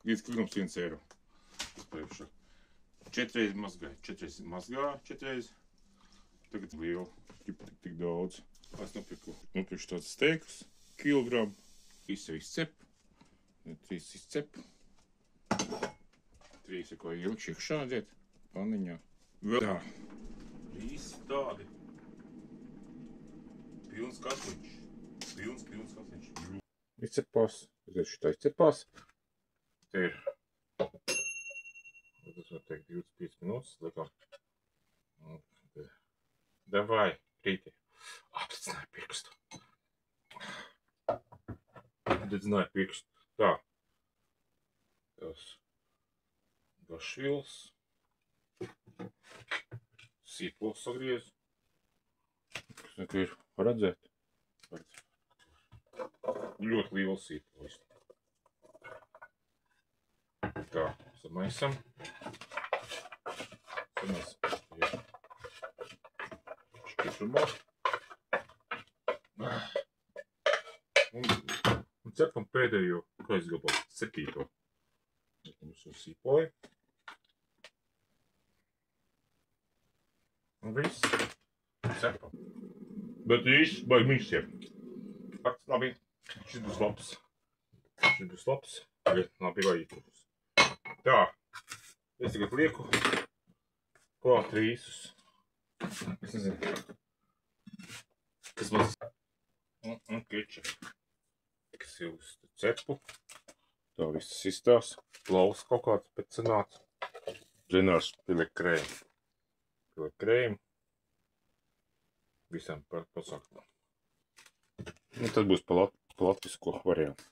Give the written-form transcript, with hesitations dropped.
5 kg 100 eiro. Priekšā. 4 reizes mazgāju, 4 reizes mazgāju, 4 reizes. Tagad lielu, tik daudz. Es nopirkšu tāds steikus, kilogramu. 3 jau izcep. 3 izcep. 3 ir ko ieliekšu iekšā, dziet, paniņā. Vēl tā. Visi tādi. Pilns katliņš. Pilns katliņš. Izcepās. Šitā izcepās. Te ir. Tas var teikt 25 minūtes. Liekam. Davai, krīti. Apdedzināju pirkstu. Apdedzināju pirkstu. Tā. Tas gašvils. Sīpols sagriez. Kas nekā ir redzēt? Ļoti liels sīpols. Tā, samaisam. Šķitrumā. Un cepam pēdējo kaisgabalu, 7. Mums ir sīpoli. Un viss. Cepam. Bet īsti baigi mīkstiem. Fakts labi. Šis būs labs. Tagad labi vajag. Tā. Es tagad lieku klāt rīsus. Es nezinu. Kas mums. Un kečup. Kas ir uz cepu. Tā viss izstās. Plaus kaut kāds pecenāts. Zinārs pieliek krēmu. Visam pasākumam. Un tas būs pa latvisko variantu.